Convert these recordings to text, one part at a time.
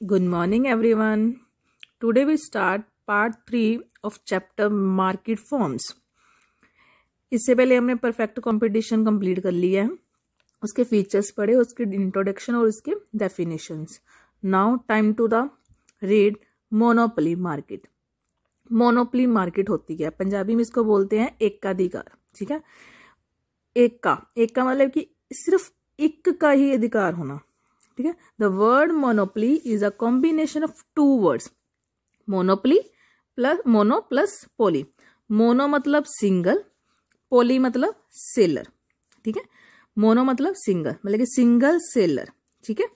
Good morning, everyone. Today we start part 3 of chapter market forms. इससे पहले हमने perfect competition complete कर लिया है, उसके फीचर्स पढ़े, उसके इंट्रोडक्शन और उसके definitions. Now time to the read monopoly market. Monopoly market होती है, पंजाबी में इसको बोलते हैं एकाधिकार. ठीक है, एक का मतलब कि सिर्फ एक का ही अधिकार होना. ठीक है, the word monopoly is a combination of two words, monopoly plus mono plus poly. Mono मतलब सिंगल, पोली मतलब सेलर. ठीक है, मोनो मतलब सिंगल, मतलब कि सिंगल सेलर. ठीक है,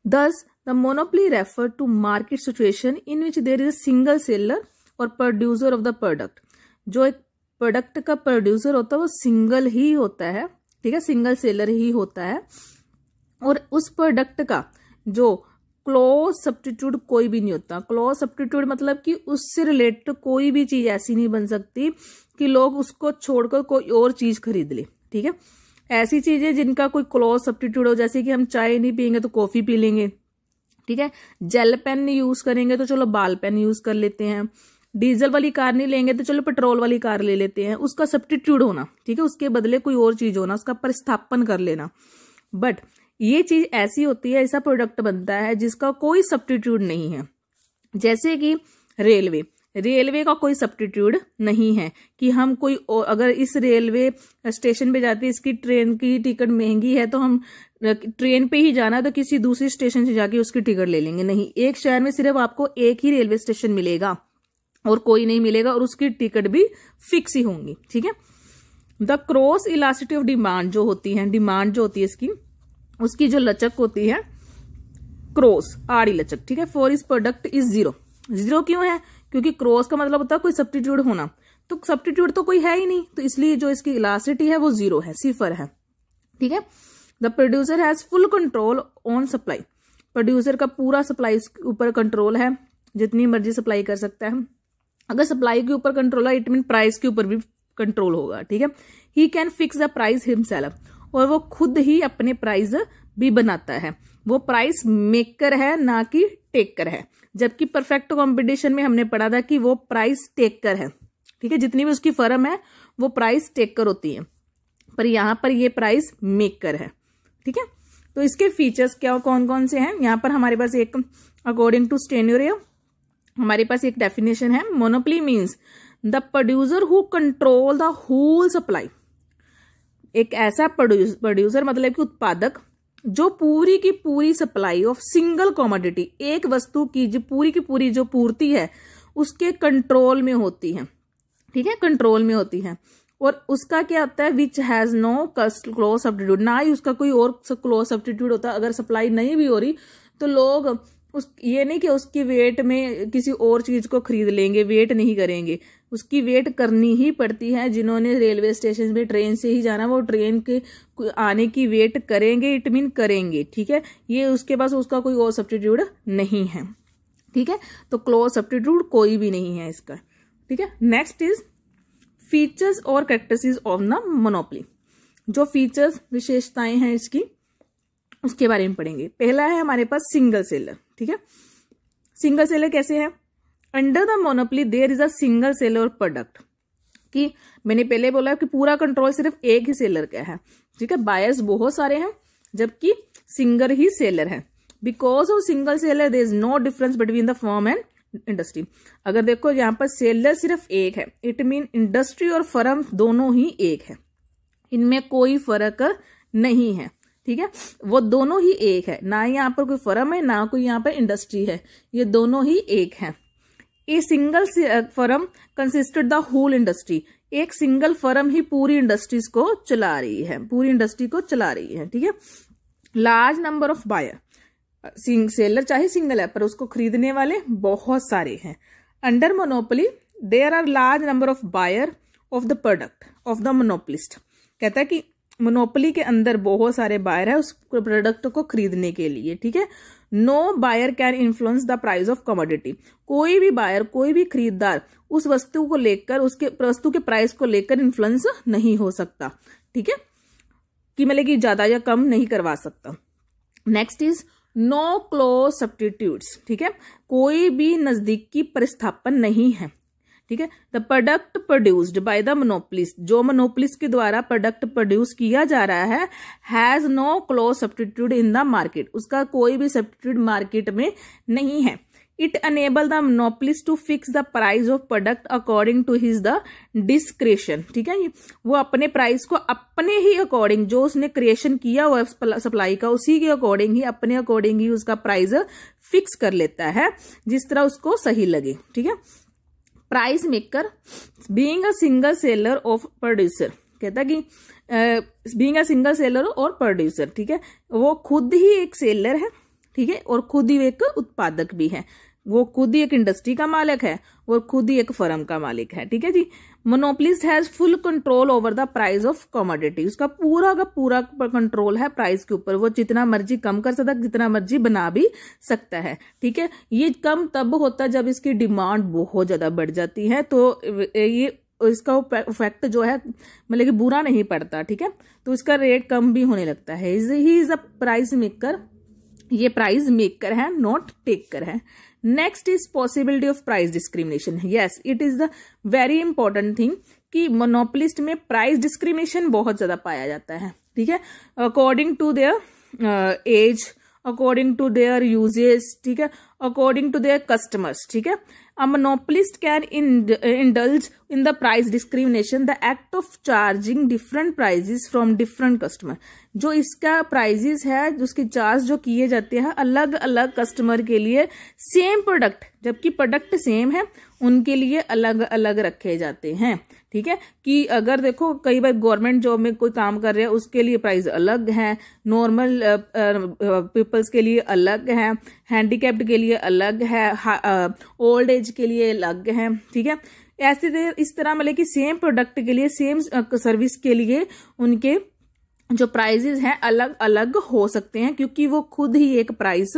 thus the monopoly refer to market situation in which there is a single seller और प्रोड्यूसर ऑफ द प्रोडक्ट. जो एक प्रोडक्ट का प्रोड्यूसर होता है वो सिंगल ही होता है. ठीक है, सिंगल सेलर ही होता है, और उस प्रोडक्ट का जो क्लोज सब्स्टिट्यूट कोई भी नहीं होता. क्लोज सब्स्टिट्यूट मतलब कि उससे रिलेटेड कोई भी चीज ऐसी नहीं बन सकती कि लोग उसको छोड़कर कोई और चीज खरीद ले. ठीक है, ऐसी चीजें जिनका कोई क्लोज सब्स्टिट्यूट हो, जैसे कि हम चाय नहीं पियेंगे तो कॉफी पी लेंगे. ठीक है, जेल पेन नहीं यूज करेंगे तो चलो बाल पेन यूज कर लेते हैं. डीजल वाली कार नहीं लेंगे तो चलो पेट्रोल वाली कार ले लेते हैं. उसका सब्स्टिट्यूट होना, ठीक है, उसके बदले कोई और चीज होना, उसका प्रतिस्थापन कर लेना. बट ये चीज ऐसी होती है, ऐसा प्रोडक्ट बनता है जिसका कोई सब्स्टिट्यूट नहीं है. जैसे कि रेलवे का कोई सब्स्टिट्यूट नहीं है कि हम कोई अगर इस रेलवे स्टेशन पे जाते, इसकी ट्रेन की टिकट महंगी है तो हम ट्रेन पे ही जाना तो किसी दूसरी स्टेशन से जाके उसकी टिकट ले लेंगे. नहीं, एक शहर में सिर्फ आपको एक ही रेलवे स्टेशन मिलेगा और कोई नहीं मिलेगा, और उसकी टिकट भी फिक्स ही होंगी. ठीक है, the cross elasticity of demand जो होती है इसकी, उसकी जो लचक होती है, क्रॉस आड़ी लचक. ठीक है, फॉर इस प्रोडक्ट इज जीरो. क्यों है? क्योंकि क्रॉस का मतलब होता है कोई सब्स्टिट्यूट होना, तो सब्स्टिट्यूट तो कोई है ही नहीं, तो इसलिए जो इसकी इलास्टिसिटी है वो जीरो है, सिफर है. ठीक है, the producer has full control on supply. Producer का पूरा सप्लाई ऊपर कंट्रोल है, जितनी मर्जी सप्लाई कर सकता है. अगर सप्लाई के ऊपर कंट्रोल है, इट मीन प्राइस के ऊपर भी कंट्रोल होगा. ठीक है, he can fix the price himself, और वो खुद ही अपने प्राइस भी बनाता है. वो प्राइस मेकर है, ना कि टेकर है. जबकि परफेक्ट कंपटीशन में हमने पढ़ा था कि वो प्राइस टेकर है. ठीक है, जितनी भी उसकी फर्म है वो प्राइस टेकर होती है, पर यहां पर ये प्राइस मेकर है. ठीक है, तो इसके फीचर्स क्या कौन कौन से हैं? यहां पर हमारे पास एक अकॉर्डिंग टू स्टेनोरियो हमारे पास एक डेफिनेशन है. Monopoly means the producer who control the whole supply. एक ऐसा प्रोड्यूसर मतलब कि उत्पादक जो पूरी की पूरी सप्लाई ऑफ सिंगल कमोडिटी, एक वस्तु की जो पूरी की पूरी जो पूर्ति है उसके कंट्रोल में होती है. ठीक है, कंट्रोल में होती है. और उसका क्या होता है, which has no close substitute. ना ही उसका कोई और क्लोज सब्स्टिट्यूट होता. अगर सप्लाई नहीं भी हो रही तो लोग ये नहीं कि उसकी वेट में किसी और चीज को खरीद लेंगे, वेट नहीं करेंगे. उसकी वेट करनी ही पड़ती है. जिन्होंने रेलवे स्टेशन पे ट्रेन से ही जाना, वो ट्रेन के आने की वेट करेंगे, इट मीन करेंगे. ठीक है, ये उसके पास उसका कोई और सब्स्टिट्यूट नहीं है. ठीक है, तो क्लोज सब्स्टिट्यूट कोई भी नहीं है इसका. ठीक है, नेक्स्ट इज फीचर्स और कैरेक्टरिस्टिक्स ऑफ द मोनोपोली. जो फीचर्स विशेषताएं हैं इसकी, उसके बारे में पढ़ेंगे. पहला है हमारे पास सिंगल सेलर. ठीक है, सिंगल सेलर कैसे है? Under the monopoly there is a single seller product. कि मैंने पहले बोला कि पूरा कंट्रोल सिर्फ एक ही सेलर का है. ठीक है, बायर्स बहुत सारे हैं जबकि सिंगल ही सेलर है. Because of single seller there is no difference between the firm and industry. अगर देखो यहाँ पर सेलर सिर्फ एक है, इट मीन इंडस्ट्री और फर्म दोनों ही एक है, इनमें कोई फर्क नहीं है. ठीक है, वो दोनों ही एक है, ना यहाँ पर कोई फर्म है ना कोई यहाँ पर इंडस्ट्री है, ये दोनों ही एक है. A single firm consisted the whole industry. एक सिंगल फर्म ही पूरी इंडस्ट्रीज को चला रही है, पूरी इंडस्ट्री को चला रही है. ठीक है, large number of buyer. Seller चाहे सिंगल है पर उसको खरीदने वाले बहुत सारे हैं. Under monopoly there are large number of buyer of the product of the monopolist. कहता है कि मोनोपोली के अंदर बहुत सारे बायर है उस प्रोडक्ट को खरीदने के लिए. ठीक है, no buyer can influence the price of commodity. कोई भी बायर, कोई भी खरीदार उस वस्तु को लेकर, उसके वस्तु के प्राइस को लेकर इन्फ्लुएंस नहीं हो सकता. ठीक है, कि मतलब कि ज्यादा या कम नहीं करवा सकता. Next is no close substitutes, ठीक है, कोई भी नजदीकी प्रतिस्थापन नहीं है, ठीक है। The product produced by the monopolist, जो मोनोपोलिस्ट के द्वारा प्रोडक्ट प्रोड्यूस किया जा रहा है, has no close substitute in the market, उसका कोई भी सब्स्टिट्यूट मार्केट में नहीं है। It enable the monopolist to fix the price of product according to his the discretion, ठीक है। वो अपने प्राइस को अपने ही अकॉर्डिंग, जो उसने क्रिएशन किया हुआ सप्लाई का, उसी के अकॉर्डिंग ही, अपने अकॉर्डिंग ही उसका प्राइस फिक्स कर लेता है, जिस तरह उसको सही लगे, ठीक है। Price maker being a single seller of producer, कहता कि बीइंग अ सिंगल सेलर और प्रोड्यूसर, ठीक है, वो खुद ही एक सेलर है, ठीक है, और खुद ही एक उत्पादक भी है, वो खुद ही एक इंडस्ट्री का मालिक है और खुद ही एक फर्म का मालिक है, ठीक है जी। Monopolist has full control over the price of commodity, उसका पूरा का पूरा कंट्रोल है प्राइस के ऊपर, वो जितना मर्जी कम कर सकता है, जितना मर्जी बना भी सकता है, ठीक है। ये कम तब होता है जब इसकी डिमांड बहुत ज्यादा बढ़ जाती है, तो ये इसका इफेक्ट जो है मतलब कि बुरा नहीं पड़ता, ठीक है, तो इसका रेट कम भी होने लगता है। He is a price maker, ये प्राइस मेकर है, नॉट टेकर है। Next is possibility of price discrimination, yes it is the very important thing कि मोनोपोलिस्ट में प्राइस डिस्क्रिमिनेशन बहुत ज्यादा पाया जाता है, ठीक है, according to their age, according to their uses, ठीक है, अकॉर्डिंग टू देयर कस्टमर्स, ठीक है। A monopolist can indulge in the price discrimination, the act of charging different prices from different customer, जो इसका प्राइजेस है, जो उसके चार्ज जो किए जाते हैं अलग अलग कस्टमर के लिए, सेम प्रोडक्ट, जबकि प्रोडक्ट सेम है, उनके लिए अलग अलग रखे जाते हैं, ठीक है। कि अगर देखो कई बार गवर्नमेंट जॉब में कोई काम कर रहे हैं, उसके लिए प्राइस अलग है, नॉर्मल पीपल्स के लिए अलग है, हैंडीकैप्ड के लिए अलग है, ओल्ड एज के लिए अलग है, ठीक है। ऐसे इस तरह मतलब कि सेम प्रोडक्ट के लिए, सेम सर्विस के लिए उनके जो प्राइजेस हैं अलग अलग हो सकते हैं, क्योंकि वो खुद ही एक प्राइस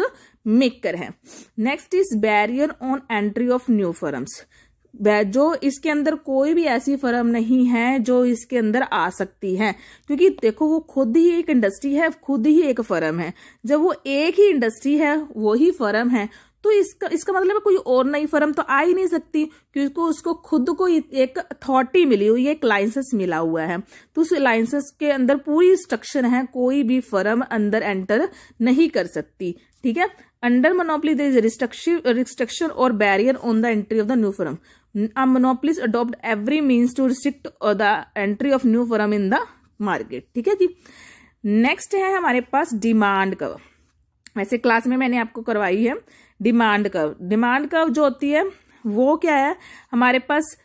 मेकर है। Next is barrier on entry of new firms, जो इसके अंदर कोई भी ऐसी फर्म नहीं है जो इसके अंदर आ सकती है, क्योंकि देखो वो खुद ही एक इंडस्ट्री है, खुद ही एक फर्म है। जब वो एक ही इंडस्ट्री है, वो ही फर्म है, तो इसका मतलब है कोई और नई फर्म तो आ ही नहीं सकती, क्योंकि उसको खुद को एक अथॉरिटी मिली हुई है, एक लाइसेंस मिला हुआ है, तो उस लाइसेंस के अंदर पूरी इंस्ट्रक्शन है, कोई भी फर्म अंदर एंटर नहीं कर सकती, ठीक है। Under monopoly there is restriction और barrier on the entry of the new firm. A monopolist adopt every means to restrict the entry of new firm in the market, ठीक है जी। नेक्स्ट है हमारे पास डिमांड कर्व, वैसे class में मैंने आपको करवाई है डिमांड कर्व। डिमांड कर्व जो होती है वो क्या है, हमारे पास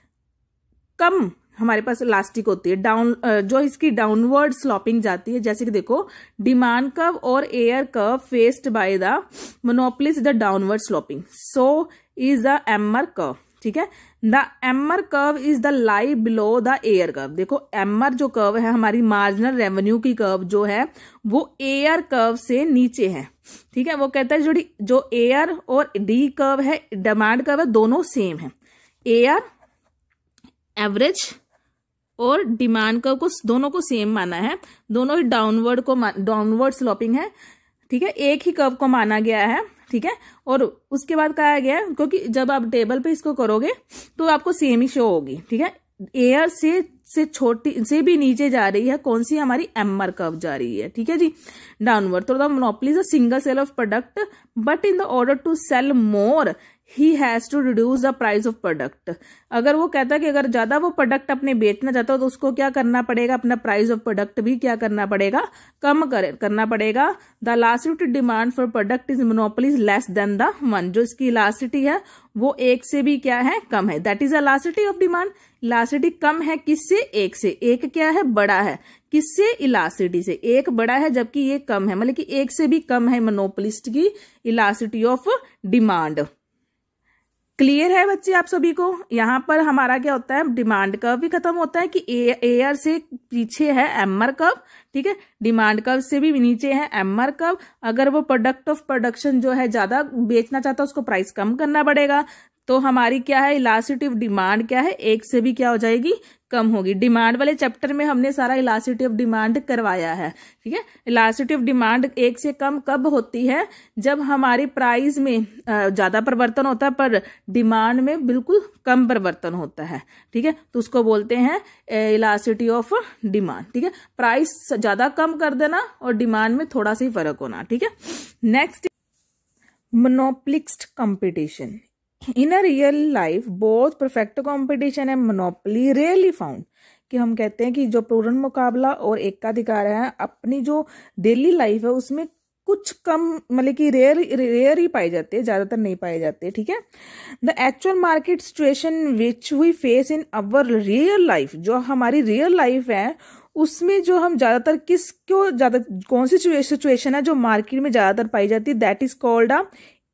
कम, हमारे पास इलास्टिक होती है, डाउन, जो इसकी डाउनवर्ड स्लोपिंग जाती है, जैसे कि देखो डिमांड कर्व और AR curve faced by the monopolist the downward sloping, so is the MR curve, ठीक है। The MR curve is the lie below the AR curve, देखो एमर जो कर्व है, हमारी मार्जिनल रेवेन्यू की कर्व जो है वो एयर कर्व से नीचे है, ठीक है। वो कहता है जो एयर और डी कर्व है, डिमांड कर्व है, दोनों सेम है, एयर एवरेज और डिमांड कर्व को दोनों को सेम माना है, दोनों ही डाउनवर्ड स्लोपिंग है, ठीक है, एक ही कर्व को माना गया है, ठीक है। और उसके बाद कहा गया है, क्योंकि जब आप टेबल पे इसको करोगे तो आपको सेम ही शो होगी, ठीक है। एयर से छोटी से भी नीचे जा रही है, कौन सी, हमारी एमआर कर्व जा रही है, ठीक है जी, डाउनवर्ड। तो the monopoly is a single sell of product, but in the order to sell more he has to reduce the price of product. अगर वो कहता है कि अगर ज्यादा वो प्रोडक्ट अपने बेचना चाहता हो तो उसको क्या करना पड़ेगा, अपना प्राइस ऑफ प्रोडक्ट भी क्या करना पड़ेगा, कम करना पड़ेगा। The elasticity demand for product is monopoly is less than the one, जो इसकी इलास्टिसिटी है वो एक से भी क्या है, कम है, that is elasticity of demand. Elasticity कम है किससे, एक से, एक क्या है, बड़ा है, किससे, इलास्टिसिटी से, एक बड़ा है जबकि ये कम है, मतलब कि एक से भी कम है मोनोपोलिस्ट की इलास्टिसिटी ऑफ डिमांड। क्लियर है बच्चे आप सभी को। यहाँ पर हमारा क्या होता है, डिमांड कर्व भी खत्म होता है कि एयर से पीछे है एमआर कर्व, ठीक है, डिमांड कर्व से भी नीचे है एमआर कर्व। अगर वो प्रोडक्ट ऑफ प्रोडक्शन जो है ज्यादा बेचना चाहता है उसको प्राइस कम करना पड़ेगा, तो हमारी क्या है, इलास्टिसिटी ऑफ डिमांड क्या है, एक से भी क्या हो जाएगी, कम होगी। डिमांड वाले चैप्टर में हमने सारा इलास्टिसिटी ऑफ डिमांड करवाया है, ठीक है। इलास्टिसिटी ऑफ डिमांड एक से कम कब होती है, जब हमारी प्राइस में ज्यादा परिवर्तन होता है पर डिमांड में बिल्कुल कम परिवर्तन होता है, ठीक है। तो उसको बोलते हैं इलास्टिसिटी ऑफ डिमांड, ठीक है। प्राइस ज्यादा कम कर देना और डिमांड में थोड़ा सा ही फर्क होना, ठीक है। Next, monopolist competition. In a real life both perfect competition and monopoly rarely found, कि हम कहते हैं कि जो पूर्ण मुकाबला और एकाधिकार है अपनी जो डेली लाइफ है उसमें कुछ कम मतलब कि रेयर ही पाए जाते हैं, ज्यादातर नहीं पाए जाते, ठीक है। The actual market situation which we face in our real life, जो हमारी रियल लाइफ है उसमें जो हम ज्यादातर कौन सी सिचुएशन है जो मार्केट में ज्यादातर पाई जाती है, that is called a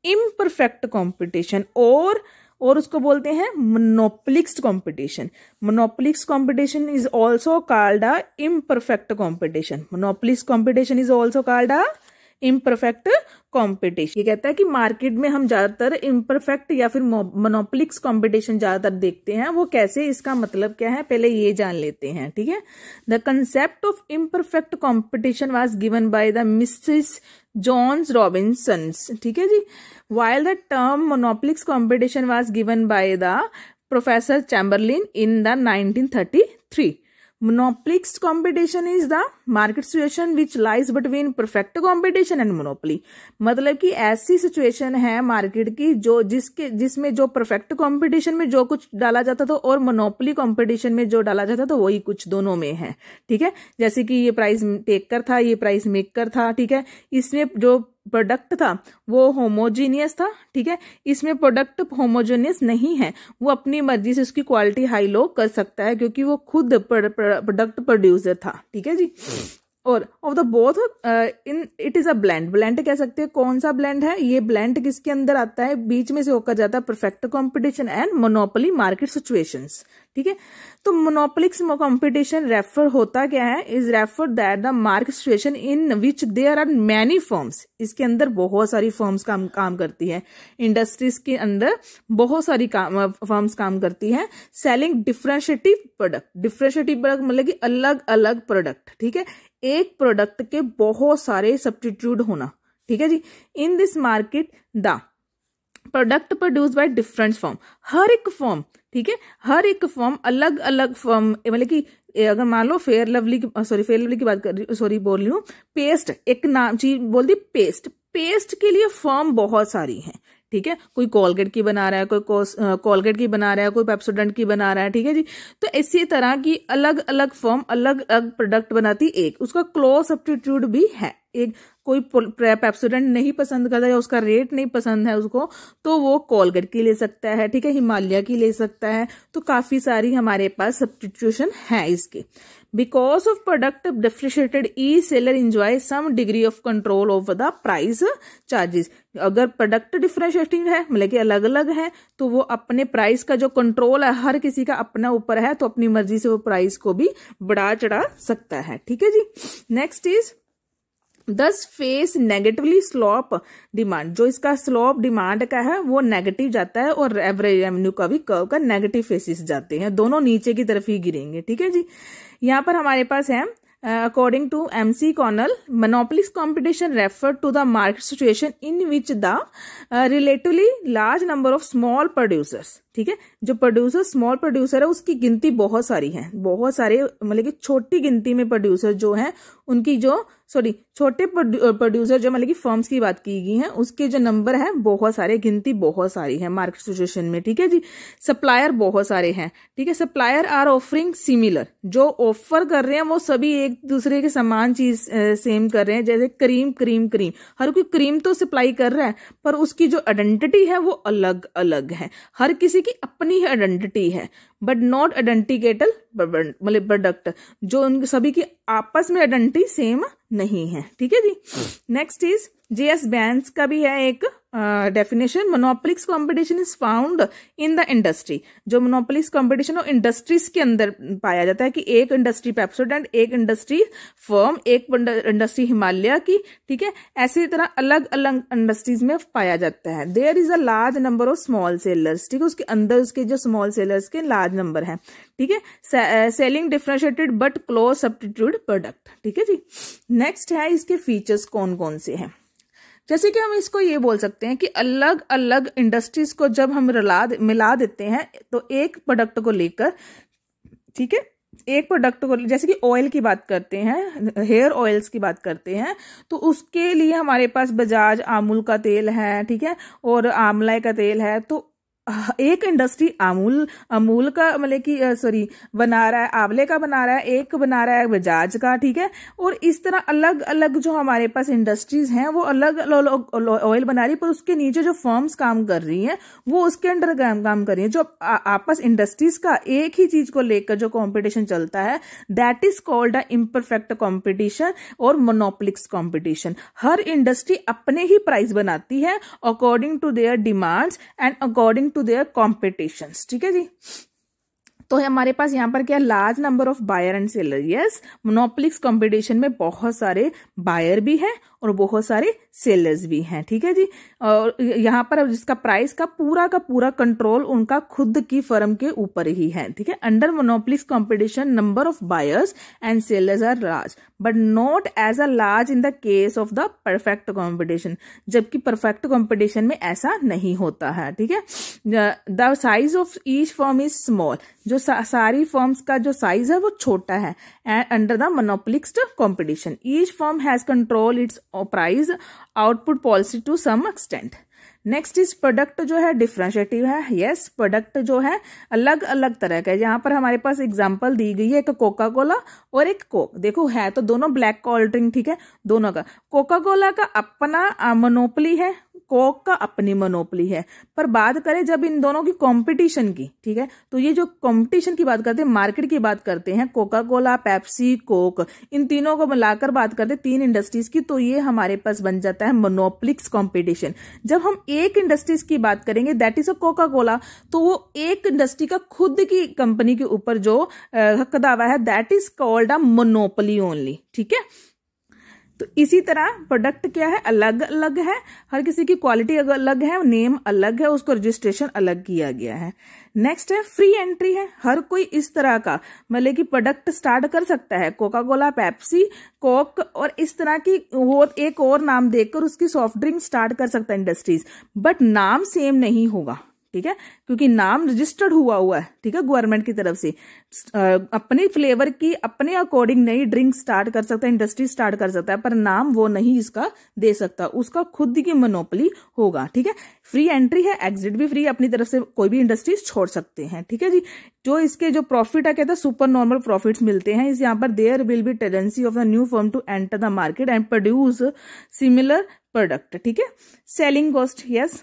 imperfect competition, और उसको बोलते हैं monopolist competition. Monopolist competition is also called a imperfect competition. Monopolist competition is also called a imperfect competition. ये कहता है कि मार्केट में हम ज्यादातर इम्परफेक्ट या फिर मोनोपोलिस्ट कंपटीशन ज्यादातर देखते हैं। वो कैसे, इसका मतलब क्या है, पहले ये जान लेते हैं, ठीक है। The concept of imperfect competition was given by the Mrs Joan's Robinson's, ठीक है जी। While the term monopolist competition was given by the professor Chamberlin in the 1933। Monopolist competition is the market situation which lies between perfect competition and monopoly। मतलब कि ऐसी situation है market की जिसमें जो परफेक्ट कंपटीशन में जो कुछ डाला जाता था और मोनोपोली कंपटीशन में जो डाला जाता था वही कुछ दोनों में है, ठीक है। जैसे कि ये प्राइस टेकर था, ये प्राइस मेकर था, ठीक है। इसमें जो प्रोडक्ट था वो होमोजीनियस था, ठीक है। इसमें प्रोडक्ट होमोजीनियस नहीं है, वो अपनी मर्जी से उसकी क्वालिटी हाई लो कर सकता है क्योंकि वो खुद प्रोडक्ट प्रोड्यूसर था, ठीक है जी। और of the both in it is a blend कह सकते हैं। कौन सा ब्लेंड है ये, ब्लेंड किसके अंदर आता है, बीच में से होकर जाता है perfect competition and monopoly market situations, ठीक है। तो मोनोपोलिक्स कंपटीशन रेफर होता क्या है, is refer that the market situation in which there are many firms. इसके अंदर बहुत सारी फर्म्स काम करती है, इंडस्ट्रीज के अंदर बहुत सारी फर्म्स काम करती है, सेलिंग डिफरेंशिएटिव प्रोडक्ट। डिफरेंशिएटिव प्रोडक्ट मतलब कि अलग अलग प्रोडक्ट, ठीक है। एक प्रोडक्ट के बहुत सारे सब्स्टिट्यूट होना, ठीक है जी। In this market the product produce by different firm, हर एक फर्म, ठीक है, हर एक फर्म अलग अलग फर्म, मतलब कि अगर मान लो फेयर लवली की बात कर रही, सॉरी बोल रही हूँ, पेस्ट एक नाम चीज बोल दी, पेस्ट के लिए फर्म बहुत सारी हैं, ठीक है। कोई कोलगेट की बना रहा है, कोई कोलगेट की बना रहा है, कोई पेप्सोडेंट की बना रहा है, ठीक है जी। तो इसी तरह की अलग अलग फर्म अलग अलग प्रोडक्ट बनाती, एक उसका क्लोज सब्स्टिट्यूट भी है। एक कोई पेप्सोडेंट नहीं पसंद करता या उसका रेट नहीं पसंद है उसको, तो वो कोलगेट की ले सकता है, ठीक है, हिमालय की ले सकता है। तो काफी सारी हमारे पास सब्स्टिट्यूशन है इसके। Because of product differentiated, each seller enjoys some degree of control over the price charges। अगर प्रोडक्ट डिफरेंशिएटिंग है मतलब कि अलग अलग है तो वो अपने प्राइस का जो कंट्रोल है हर किसी का अपना ऊपर है, तो अपनी मर्जी से वो प्राइस को भी बढ़ा चढ़ा सकता है, ठीक है जी। नेक्स्ट इज दस फेस नेगेटिवली स्लोप डिमांड। जो इसका स्लोप डिमांड का है वो नेगेटिव जाता है और एवरेज रेवेन्यू का भी कर्व का नेगेटिव फेसिस जाते हैं, दोनों नीचे की तरफ ही गिरेंगे, ठीक है जी। यहाँ पर हमारे पास है according to MC Connell, monopolist competition refer to the market situation in which the relatively large number of small producers, ठीक है, जो प्रोड्यूसर स्मॉल प्रोड्यूसर है उसकी गिनती बहुत सारी है, बहुत सारे मतलब कि छोटी गिनती में प्रोड्यूसर जो है उनकी जो छोटे प्रोड्यूसर जो मतलब कि फर्म्स की बात की गई है उसके जो नंबर है बहुत सारे, गिनती बहुत सारी है मार्केट सिचुएशन में, ठीक है जी। सप्लायर बहुत सारे हैं, ठीक है। सप्लायर आर ऑफरिंग सिमिलर, जो ऑफर कर रहे हैं वो सभी एक दूसरे के समान चीज सेम कर रहे हैं। जैसे क्रीम, हर कोई क्रीम तो सप्लाई कर रहा है पर उसकी जो आइडेंटिटी है वो अलग अलग है, हर किसी की अपनी ही आइडेंटिटी है, बट नॉट आइडेंटिकेटल मतलब प्रोडक्ट, जो उन सभी की आपस में आइडेंटिटी सेम नहीं है, ठीक है जी। नेक्स्ट इज JS बैंस का भी है एक definition, monopolistic competition is found in the industry. जो मोनोपोलिक्स कंपटीशन वो इंडस्ट्रीज के अंदर पाया जाता है कि एक इंडस्ट्री पेप्सोडेंट, एक इंडस्ट्री फर्म, एक इंडस्ट्री हिमालय की, ठीक है, ऐसी तरह अलग अलग इंडस्ट्रीज में पाया जाता है। There is a large number of small sellers, ठीक है, उसके अंदर उसके जो स्मॉल सेलर्स के लार्ज नंबर है, ठीक है, selling differentiated but close substitute product, ठीक है जी। नेक्स्ट है इसके फीचर्स कौन कौन से हैं। जैसे कि हम इसको ये बोल सकते हैं कि अलग अलग इंडस्ट्रीज को जब हम मिला देते हैं तो एक प्रोडक्ट को लेकर, ठीक है, एक प्रोडक्ट को, जैसे कि ऑयल की बात करते हैं, हेयर ऑयल्स की बात करते हैं, तो उसके लिए हमारे पास बजाज अमूल का तेल है, ठीक है, और आमला का तेल है। तो एक इंडस्ट्री अमूल का मतलब कि सॉरी बना रहा है, आंवले का बना रहा है, एक बना रहा है बजाज का, ठीक है, और इस तरह अलग अलग जो हमारे पास इंडस्ट्रीज हैं वो अलग अलग ऑयल बना रही है, पर उसके नीचे जो फर्म्स काम कर रही हैं वो उसके अंडर काम कर रही है। जो आपस इंडस्ट्रीज का एक ही चीज को लेकर जो कॉम्पिटिशन चलता है, that is called a imperfect competition और मोनोपोलिक्स कॉम्पिटिशन। हर इंडस्ट्री अपने ही प्राइस बनाती है according to their demands and according to their competitions, ठीक है जी। तो हमारे पास यहाँ पर क्या, large number of buyer and seller. Yes, monopolistic competition में बहुत सारे बायर भी हैं और बहुत सारे सेलर्स भी हैं, ठीक है जी। और यहाँ पर जिसका प्राइस का पूरा कंट्रोल उनका खुद की फर्म के ऊपर ही है, ठीक है। Under monopolistic competition number of buyers and sellers are large but not as a large in the case of the perfect competition, जबकि परफेक्ट कंपटीशन में ऐसा नहीं होता है, ठीक है। The size of each firm is small, जो सारी फर्म्स का जो साइज है वो छोटा है। And under the monopolistic competition each firm has control its price output policy to some extent. Next is product जो है डिफरेंशिएटिव है। यस, प्रोडक्ट जो है अलग अलग तरह का है। यहाँ पर हमारे पास एग्जांपल दी गई है, एक कोका कोला और एक कोक। देखो है तो दोनों ब्लैक कोल्ड ड्रिंक, ठीक है, दोनों का। कोका कोला का अपना मोनोपोली है, कोक का अपनी मोनोपोली है। पर बात करें जब इन दोनों की कंपटीशन की, ठीक है, तो ये जो कंपटीशन की बात करते हैं, मार्केट की बात करते हैं, कोका कोला, पेप्सी, कोक, इन तीनों को मिलाकर बात करते हैं, तीन इंडस्ट्रीज की, तो ये हमारे पास बन जाता है मोनोपोलिक्स कंपटीशन। जब हम एक इंडस्ट्रीज की बात करेंगे, that is a Coca Cola, तो वो एक इंडस्ट्री का खुद की कंपनी के ऊपर जो हक दावा है, that is called a monopoly only, ठीक है। तो इसी तरह प्रोडक्ट क्या है, अलग अलग है, हर किसी की क्वालिटी अलग है, नेम अलग है, उसको रजिस्ट्रेशन अलग किया गया है। नेक्स्ट है फ्री एंट्री है। हर कोई इस तरह का मतलब कि प्रोडक्ट स्टार्ट कर सकता है, कोका कोला, पेप्सी, कोक और इस तरह की एक और नाम देकर उसकी सॉफ्ट ड्रिंक स्टार्ट कर सकता है इंडस्ट्रीज, बट नाम सेम नहीं होगा, ठीक है, क्योंकि नाम रजिस्टर्ड हुआ है, ठीक है, गवर्नमेंट की तरफ से। अपने फ्लेवर की अपने अकॉर्डिंग नई ड्रिंक स्टार्ट कर सकता है, इंडस्ट्री स्टार्ट कर सकता है, पर नाम वो नहीं इसका दे सकता, उसका खुद की मोनोपोली होगा, ठीक है। फ्री एंट्री है, एग्जिट भी फ्री, अपनी तरफ से कोई भी इंडस्ट्रीज छोड़ सकते हैं, ठीक है जी। जो इसके जो प्रॉफिट है, कहता है सुपर नॉर्मल प्रॉफिट्स मिलते हैं इस यहाँ पर। There will be tendency of the new firm to enter the market and produce similar product, ठीक है। सेलिंग कॉस्ट, यस,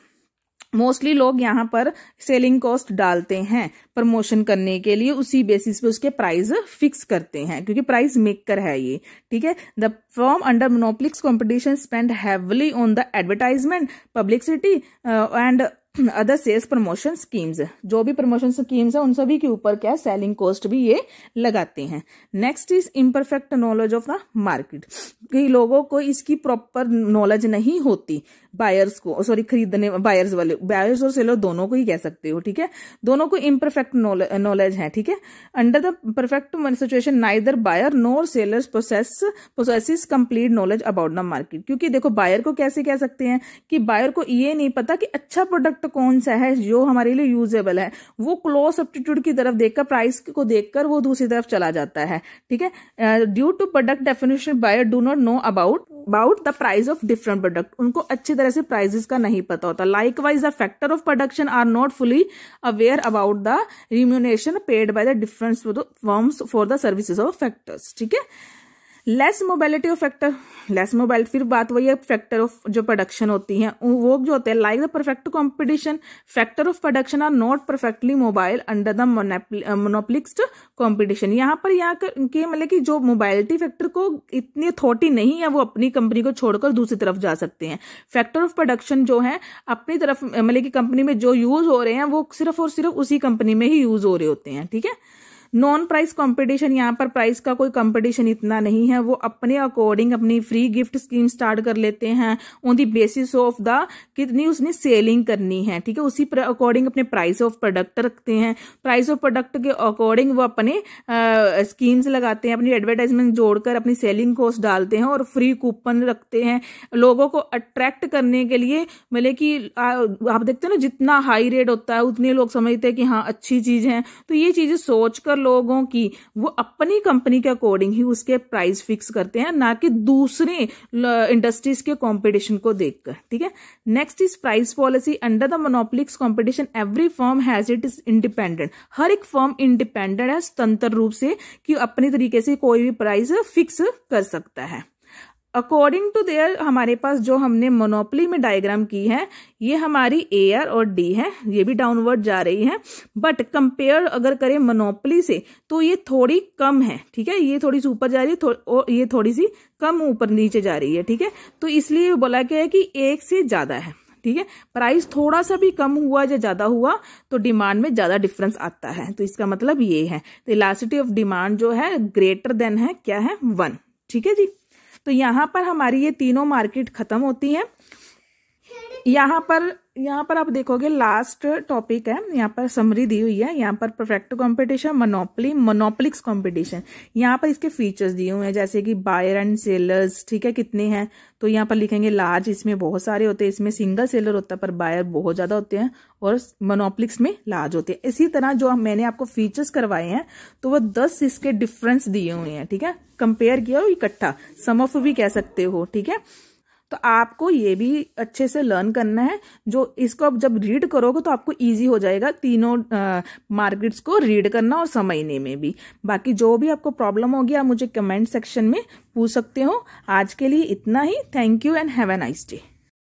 मोस्टली लोग यहाँ पर सेलिंग कॉस्ट डालते हैं प्रमोशन करने के लिए, उसी बेसिस पे उसके प्राइस फिक्स करते हैं, क्योंकि प्राइस मेकर है ये, ठीक है। The firm under monopolistic competition spend heavily on the advertisement, publicity and other sales promotion schemes. जो भी प्रमोशन स्कीम्स है उन सभी के ऊपर क्या सेलिंग कॉस्ट भी ये लगाते हैं। Next is imperfect knowledge of the market. कई लोगों को इसकी प्रॉपर नॉलेज नहीं होती, बायर्स को, सॉरी खरीदने बायर्स वाले, बायर्स और सेलर दोनों को ही कह सकते हो, ठीक है, दोनों को इम्परफेक्ट नॉलेज है, ठीक है। Under the perfect situation neither buyer nor sellers possesses complete knowledge about the market. क्योंकि देखो बायर को कैसे कह सकते हैं कि बायर को ये नहीं पता कि अच्छा प्रोडक्ट कौन सा है जो हमारे लिए यूजेबल है, वो क्लोज सब्स्टिट्यूट की तरफ देखकर, प्राइस को देखकर वो दूसरी तरफ चला जाता है, ठीक है। Due to product definition buyer do not know about the price of different product. उनको अच्छी तरह से प्राइसेस का नहीं पता होता। Likewise the factor of production are not fully aware about the remuneration paid by the different firms for the services of factors, ठीक है। Less mobility of factor, less mobility, फिर बात वही है फैक्टर ऑफ जो प्रोडक्शन होती हैं वो जो होते हैं like the perfect competition, factor of production are not perfectly mobile under the monopolist competition. यहाँ के मतलब कि जो मोबाइलिटी फैक्टर को इतनी अथॉरिटी नहीं है, वो अपनी कंपनी को छोड़कर दूसरी तरफ जा सकते हैं। फैक्टर ऑफ प्रोडक्शन जो है अपनी तरफ मतलब कि कंपनी में जो यूज हो रहे हैं वो सिर्फ और सिर्फ उसी कंपनी में ही यूज हो रहे होते हैं, ठीक है। नॉन प्राइस कंपटीशन, यहाँ पर प्राइस का कोई कंपटीशन इतना नहीं है, वो अपने अकॉर्डिंग अपनी फ्री गिफ्ट स्कीम स्टार्ट कर लेते हैं on the basis of the कितनी उसने सेलिंग करनी है, ठीक है। उसी अकॉर्डिंग अपने प्राइस ऑफ प्रोडक्ट रखते हैं, प्राइस ऑफ प्रोडक्ट के अकॉर्डिंग वो अपने स्कीम्स लगाते हैं, अपनी एडवर्टाइजमेंट जोड़कर अपनी सेलिंग कॉस्ट डालते हैं और फ्री कूपन रखते हैं लोगों को अट्रैक्ट करने के लिए। मतलब कि आप देखते हो ना जितना हाई रेट होता है उतने लोग समझते हैं कि हाँ अच्छी चीज है, तो ये चीजें सोचकर लोगों की वो अपनी कंपनी के अकॉर्डिंग ही उसके प्राइस फिक्स करते हैं, ना कि दूसरे इंडस्ट्रीज के कंपटीशन को देखकर, ठीक है। Next is price policy under the monopolistic competition every firm has it is independent. हर एक फर्म इंडिपेंडेंट है स्वतंत्र रूप से कि अपनी तरीके से कोई भी प्राइस फिक्स कर सकता है। अकॉर्डिंग टू देयर हमारे पास जो हमने मोनोपोली में डायग्राम की है ये हमारी AR और D है, ये भी डाउनवर्ड जा रही है, बट कंपेयर अगर करें मोनोपोली से तो ये थोड़ी कम है, ठीक है। ये थोड़ी सी ऊपर जा रही है और ये थोड़ी सी कम ऊपर नीचे जा रही है, ठीक है। तो इसलिए बोला गया है कि एक से ज्यादा है, ठीक है। प्राइस थोड़ा सा भी कम हुआ या ज्यादा हुआ तो डिमांड में ज्यादा डिफरेंस आता है, तो इसका मतलब ये है। तो इलास्टिसिटी ऑफ डिमांड जो है ग्रेटर देन है क्या है 1, ठीक है जी। तो यहाँ पर हमारी ये तीनों मार्केट खत्म होती हैं। यहाँ पर आप देखोगे लास्ट टॉपिक है, यहाँ पर समरी दी हुई है, यहाँ पर परफेक्ट कंपटीशन, मोनोपोली, मोनोपोलिक्स कंपटीशन। यहाँ पर इसके फीचर्स दिए हुए हैं जैसे कि बायर एंड सेलर्स, ठीक है, कितने हैं तो यहाँ पर लिखेंगे लार्ज, इसमें बहुत सारे होते हैं, इसमें सिंगल सेलर होता है पर बायर बहुत ज्यादा होते हैं, और मोनोपोलिक्स में लार्ज होते हैं। इसी तरह जो मैंने आपको फीचर्स करवाए हैं तो वो 10 इसके डिफरेंस दिए हुए हैं, ठीक है। कंपेयर किया और इकट्ठा, सम ऑफ भी कह सकते हो, ठीक है। तो आपको ये भी अच्छे से लर्न करना है, जो इसको अब जब रीड करोगे तो आपको इजी हो जाएगा तीनों मार्केट्स को रीड करना और समझने में भी। बाकी जो भी आपको प्रॉब्लम होगी आप मुझे कमेंट सेक्शन में पूछ सकते हो। आज के लिए इतना ही। Thank you and have a nice day.